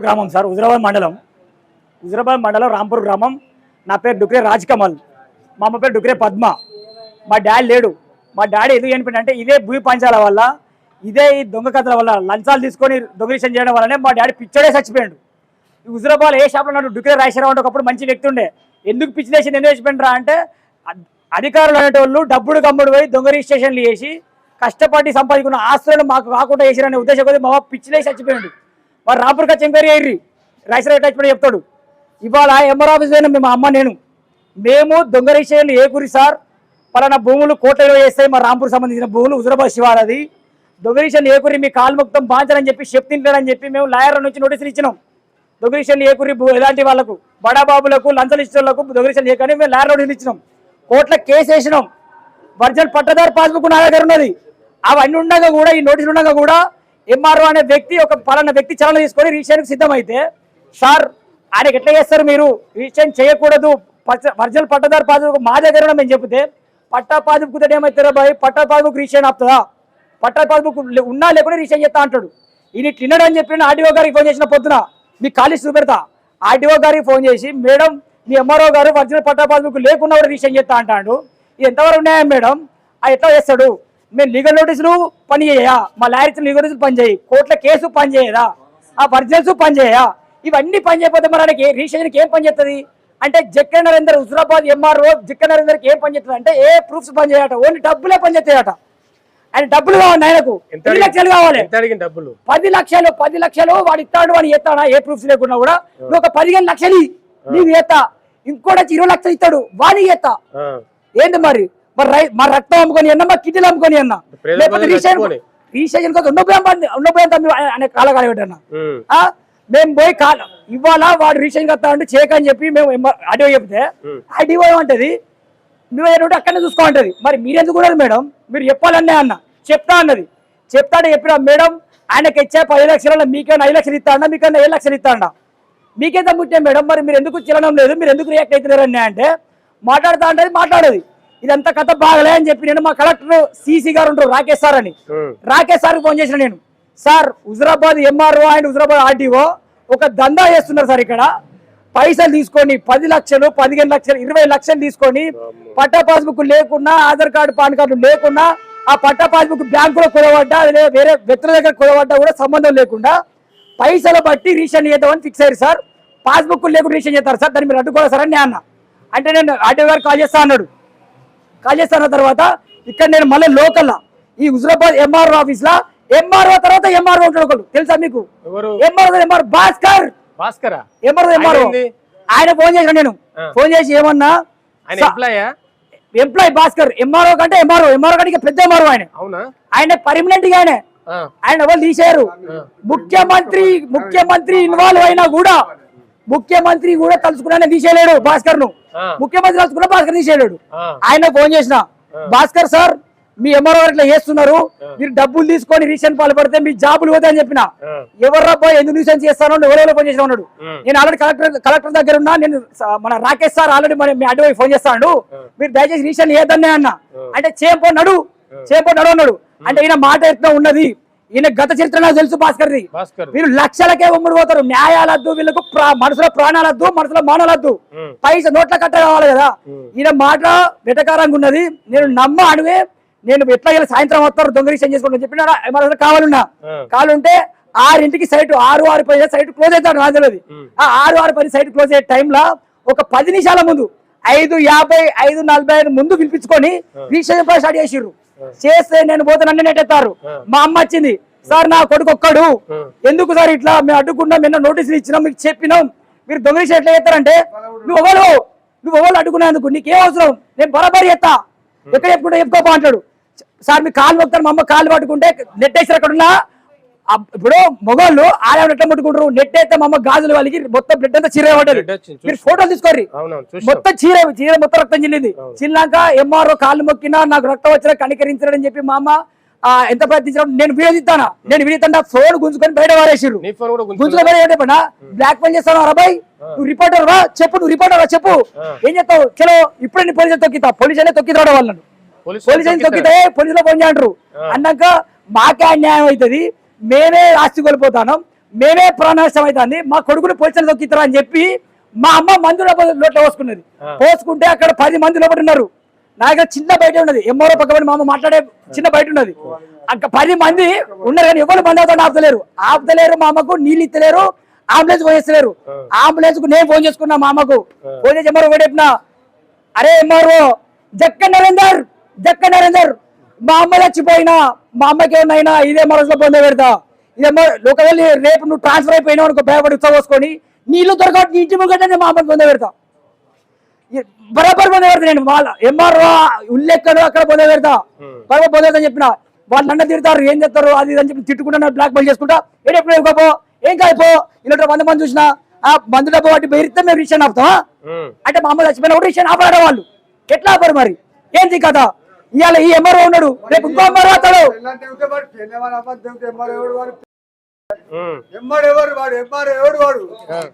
గ్రామం సార్, హుజరాబాద్ మండలం రాంపూర్ గ్రామం. నా పేరు డుక్రే రాజ్ కమల్, మా అమ్మ పేరు డుక్రే పద్మ. మా డాడీ లేడు. మా డాడీ ఎందుకు చనిపోయిందంటే ఇదే భూమి పంచాల వల్ల, ఇదే ఈ దొంగ కథల వల్ల, లంచాలు తీసుకొని దొంగలిషన్ చేయడం వల్లనే మా డాడీ పిచ్చోడే చచ్చిపోయాడు. ఈ హుజరాబాద్ ఏ షాప్లో ఉన్నాడు డుక్రే రాజశేఖరరావు అంటే ఒకప్పుడు మంచి వ్యక్తి ఉండే. ఎందుకు పిచ్చిలేసి ఎందుకు చచ్చిపోయినరా అంటే అధికారులు అనేటోళ్ళు డబ్బుడు గమ్ముడు పోయి దొంగ రిజిస్ట్రేషన్లు చేసి కష్టపడి సంపాదించుకున్న ఆస్తులను మాకు కాకుండా చేసిరనే ఉద్దేశం కొద్ది మా పిచ్చిలేసి చచ్చిపోయాడు. వారు రాంపూర్కి వచ్చి ఎంక్వైరీ అయ్యి రాజశేఖర టచ్మెంట్ చెప్తాడు. ఇవాళ ఎంఆర్ ఆఫీస్ అయినా మేము అమ్మ మేము దొంగ రిజిస్ట్రేషన్లు ఏ గురి సార్, పలానా భూములు కోట్లలో చేస్తాయి మా రాంపూర్ సంబంధించిన భూములు, హుజరాబాద్ శివాలది దొంగ రిజిస్ట్రేషన్లు ఏ గురి మీ కాలు మొత్తం బాంచాలని చెప్పి చెప్తింటాడని చెప్పి మేము లాయర్ల నుంచి నోటీసులు ఇచ్చినాం. దొంగ రిజిస్ట్రేషన్లు ఏ గురి ఎలాంటి వాళ్ళకు బడాబాబులకు లంచం ఇచ్చేళ్లకు దొంగ రిజిస్ట్రేషన్లు ఏ కానీ మేము లాయర్ నోటీసులు ఇచ్చినాం. కోర్టులో కేసు వేసినాం. ఒరిజినల్ పట్టదారు పాస్బుక్ నా దగ్గర ఉన్నది. అవన్నీ ఉండగా కూడా, ఈ నోటీసులు ఉండగా కూడా ఎంఆర్ఓ అనే వ్యక్తి ఒక పలానా వ్యక్తి చలన తీసుకొని రిజిస్ట్రేషన్కి సిద్ధమైతే సార్ ఆయనకి ఎట్లా చేస్తారు మీరు, రిజిస్ట్రేషన్ చేయకూడదు, ఒరిజినల్ పట్టదారు పాస్బుక్ మా దగ్గర మేము చెప్తే పట్టా పాస్బుక్ ఏమవుతారా బాయ్, పట్టా పాస్బుక్ రిజిస్ట్రేషన్ ఆపుతుందా, పట్టా పాస్బుక్ ఉన్నా లేకుండా రిజిస్ట్రేషన్ చేస్తా అంటాడు. ఈయన తినడని చెప్పి ఆర్డీఓ గారికి ఫోన్ చేసిన పొద్దున మీ కాలేజ్ చూపెడతా. ఆర్డీఓ గారికి ఫోన్ చేసి మేడం మీ ఎంఆర్ఓ గారు ఒరిజినల్ పట్టా పాస్బుక్ లేకుండా కూడా రిజిస్ట్రేషన్ చేస్తా అంటాడు. ఇది ఎంతవరకు ఉన్నాయా మేడం, అది ఎట్లా చేస్తాడు, మేము లీగల్ నోటీసులు పని చేయా, మా లాయర్స్ లీగల్ నోటీసులు పని చేయి, కోర్టుల కేసు పని చేయదా, ఆ ఒరిజినల్స్ పని చేయా, ఇవన్నీ పని చేయకపోతే మరి ఆయనకి రిజిస్ట్రేషన్కి ఏం పని చేస్తుంది అంటే జక్కే నరేందర్ హుజరాబాద్ ఎంఆర్ఓ జక్కే నరేందర్కి ఏం పని చేస్తుంది అంటే ఏ ప్రూఫ్స్ పని చేయట, ఓన్లీ డబ్బులే పని చేస్తాయట. ఆయన డబ్బులు కావాలి, ఆయనకు 10 లక్షలు కావాలి. 10 లక్షలు వాడు ఇస్తాడు, వాడు ఎత్తాడా ఏ ప్రూఫ్స్ లేకున్నా కూడా నువ్వు ఒక 15 లక్షలు నీకు ఎత్తా, ఇంకోటి 20 లక్షలు ఇస్తాడు వాడికి ఎత్తా. ఏంటి మరి మా రక్తం అమ్ముకొని అన్నా, మా కిడ్నీలు అమ్ముకొని అన్నా, లేకపోతే రిజిస్ట్రేషన్ కోసం అనే కాలకాల పెట్టన్నా మేము పోయి ఇవాళ వాడు రిజిస్ట్రేషన్ కస్తా అంటే చేయకని చెప్పి మేము ఆడియో చెప్తే ఆడియో ఏమంటది నువ్వు అక్కడనే చూసుకోమంటది. మరి మీరెందుకు కూడా మేడం మీరు చెప్పాలనే అన్న చెప్తా అన్నది. చెప్తాడే చెప్పినా మేడం ఆయనకి ఇచ్చే 10 లక్షల మీకైనా 5 లక్షలు ఇస్తా అన్నా, మీకైనా 7 లక్షలు ఇస్తా అన్నా, మీకేంత ముట్టే మేడం మరి మీరు ఎందుకు చిరణం లేదు, మీరు ఎందుకు రియాక్ట్ అవుతున్నారని అంటే మాట్లాడుతా అంటే మాట్లాడేది. ఇదంతా కథ బాగలే అని చెప్పి నేను మా కలెక్టర్ సిసి గారు ఉంటారు రాకేష్ సార్ అని, రాకేష్ సార్కి ఫోన్ చేసిన నేను, sir Huzurabad MRO and Huzurabad RTO ఒక దందా చేస్తున్నారు సార్, ఇక్కడ పైసలు తీసుకొని 10 లక్షలు 15 లక్షలు 20 లక్షలు తీసుకొని పట్టా పాస్బుక్ లేకున్నా, ఆధార్ కార్డు పాన్ కార్డు లేకున్నా, ఆ పట్టా పాస్బుక్ బ్యాంకులో కొలవడ్డా వేరే వ్యక్తుల దగ్గర కొలవడ్డా కూడా సంబంధం లేకుండా పైసలు బట్టి రిజిస్ట్రేషన్ చేద్దామని ఫిక్స్ అయ్యారు సార్. పాస్బుక్ లేకుండా రిజిస్ట్రేషన్ చేస్తారు సార్, దాన్ని మీరు అడ్డుకోవాలి సార్ అని నేను అన్న. అంటే నేను ఆర్టీఓ గారు కాల్ చేస్తా అన్నాడు. కాల్ చేస్తాన తర్వాత ఇక్కడ నేను మళ్ళీ లోకల్ ఈ హుజరాబాద్ ఎంఆర్ఓ ఆఫీస్ లా ఎంఆర్ఓ తర్వాత ఎంఆర్ఓ ఉంటాడు ఒకళ్ళు తెలుసా మీకు, ఎంఆర్ఓ భాస్కర్ ఎంఆర్ఓ ఆయన ఫోన్ చేసిన నేను, ఫోన్ చేసి ఏమన్నా ఎంప్లాయ్ భాస్కర్ ఎంఆర్ఓ కంటే ఎంఆర్ఓ కంటే పెద్ద ఎంఆర్ఓ ఆయన పర్మనెంట్ గా ఆయన ఎవరు తీసేయరు. ముఖ్యమంత్రి ఇన్వాల్వ్ అయినా కూడా ముఖ్యమంత్రి కూడా తలుచుకున్నా తీసేయలేడు భాస్కర్ ను, ముఖ్యమంత్రి తలుచుకున్నా భాస్కర్ తీసేయలేడు. ఆయన ఫోన్ చేసిన భాస్కర్ సార్ మీ ఎంఆర్ఓ ఇట్లా చేస్తున్నారు, మీరు డబ్బులు తీసుకొని రిజిస్ట్రేషన్ పాల్పడితే మీ జాబులు పోతాయని చెప్పిన. ఎవరు ఎందుకు న్యూసెన్స్ చేస్తానో ఎవరెవరో ఫోన్ చేసిన ఉన్నాడు. నేను ఆల్రెడీ కలెక్టర్ దగ్గర ఉన్నా, నేను మన రాకేష్ సార్ ఆల్రెడీ మీ అడ్వై ఫోన్ చేస్తాడు, మీరు దయచేసి రిజిస్ట్రేషన్ ఏదన్నా అన్న అంటే చేపోన్నాడు అన్నాడు. అంటే ఈయన మాట ఎట్లా ఉన్నది, ఈయన గత చరిత్ర నాకు తెలుసు భాస్కర్ది. మీరు లక్షలకే ఉమ్మడి పోతారు, న్యాయాలద్దు వీళ్ళకు మనసులో ప్రాణాలద్దు మనసులో మానాలద్దు, పైసా నోట్ల కట్ట కావాలి కదా. ఈయన మాట వెటకారంగా ఉన్నది, నేను నమ్మ అడుగే నేను ఎట్లా సాయంత్రం వస్తారు దొంగ రిజిస్ట్రేషన్ చేసుకుంటా చెప్పిన కావాలన్నా కావాలంటే 6 సైట్ 6 సైట్ క్లోజ్ అవుతాడు నాకు తెలియదు. ఆ 6 సైట్ క్లోజ్ అయ్యే టైంలో ఒక 10 నిమిషాల ముందు 5:50 5:45 ముందు పిలిపించుకొని రిజిస్ట్రేషన్ స్టార్ట్ చేసిర్రు. చేస్తే నేను పోతానని నెట్టేస్తారు. మా అమ్మ వచ్చింది, సార్ నా కొడుకు ఒక్కడు ఎందుకు సార్ ఇట్లా మేము అడ్డుకున్నా, నిన్న నోటీసులు ఇచ్చినాం మీకు చెప్పినాం, మీరు దొంగ రిజిస్ట్రేషన్ ఎట్లా చేస్తారంటే నువ్వు ఎవరు అడ్డుకునేందుకు నీకేం అవసరం, నేను బరాబరి చేస్తా, ఎక్కడ చెప్పుకుంటే చెప్పుకోపా అంటాడు. సార్ మీ కాలు మొత్తం మా అమ్మ కాలు పట్టుకుంటే నెట్ వేసారు అక్కడున్నా. ఇప్పుడు మొగోళ్ళు ఆడవాళ్ళు ఎట్లా ముట్టుకుంటారు, నెట్ అయితే మా అమ్మ గాజులు వాళ్ళకి మొత్తం బ్లడ్ అంతా చీర పడ్డది. మీరు ఫోటోలు తీసుకోర్రి, మొత్తం చీర మొత్తం రక్తం చిల్లింది. చిల్లాక ఎంఆర్ఓ కాళ్ళు మొక్కినా నాకు రక్తం వచ్చినా కనికరించాడని చెప్పి మా అమ్మ ఎంత ప్రయత్నించడం. నేను వీడియో తీస్తానా ఫోన్ గుంజుకొని బయట వారేసిర్రు. గుంజుకొని బయట బ్లాక్ మెయిల్ చేస్తాను, అబ్బాయి నువ్వు రిపోర్టర్ రా చెప్పు, నువ్వు రిపోర్టర్ రా చెప్పు, ఏం చెప్తావు, చలో ఇప్పుడు నీ పోలీసులు తొక్కితా, పోలీసులే తొక్కితాడు వాళ్ళను, పోలీసులు తొక్కితే పోలీసులో ఫోన్ చేయంటారు. అన్నాక మాకే అన్యాయం అవుతుంది, మేమే ఆస్తి కోల్పోతాను, మేమే ప్రాణనష్టం అవుతుంది, మా కొడుకుని పోలీసులు తొక్కిస్తారా అని చెప్పి మా అమ్మ మందు లోట్లో పోసుకున్నది. పోసుకుంటే అక్కడ 10 మంది లోపల ఉన్నారు. నా దగ్గర చిన్న బయట ఉన్నది, ఎంఆర్ఓ పక్కన మా అమ్మ మాట్లాడే చిన్న బయట ఉన్నది. అక్కడ 10 మంది ఉన్నారు కానీ ఎవరు బండి అవుతాడు ఆపుతలేరు. మా అమ్మకు నీళ్ళు ఇస్తలేరు, అంబులెన్స్ ఫోన్ చేస్తలేరు. అంబులెన్స్ కు నేను ఫోన్ చేసుకున్నా, మా అమ్మకు ఫోన్ చేసి ఎంఆర్ఓ కూడా చెప్పిన, అరే ఎంఆర్ఓ జక్క నరేందర్ మా అమ్మ చచ్చిపోయినా మా అమ్మకి ఏమన్నా ఇదే మనసులో పొందే పెడతా, ఇదేమో ఒకవేళ రేపు నువ్వు ట్రాన్స్ఫర్ అయిపోయినావు అనుకో భయపడి ఉత్సవోసుకొని నీళ్ళు దొరకటి నీ ఇంటి ముంగట మా అమ్మకి పొందే పెడతా, బరాబర్ పొందే పెడతా. నేను వాళ్ళ ఎంఆర్ఓ ఉల్లెక్కడు అక్కడ పొందే పెడతా, బరాబర్ పొందే పెడతా చెప్పిన. వాళ్ళు నన్ను తిడతారు, ఏం చేస్తారు అది అని చెప్పి తిట్టుకుంటా, బ్లాక్ మెయిల్ చేసుకుంటా. ఎప్పుడు ఇవ్వకపో ఏం కాయిపో ఇలా 100 మంది చూసినా ఆ మందు డబ్బు వాటి బెదిరిస్తే మేము రిషన్ ఆపుతాం అంటే మా అమ్మ చచ్చిపోయినా కూడా రిషన్ ఆపరాడే వాళ్ళు. ఎట్లా ఆపరు మరి? ఏంటి కదా ఇవాళ ఈ ఎంఆర్ఓ ఉన్నాడు, రేపు ఇంకో ఎంఆర్ఓ అవుతాడు. వాడు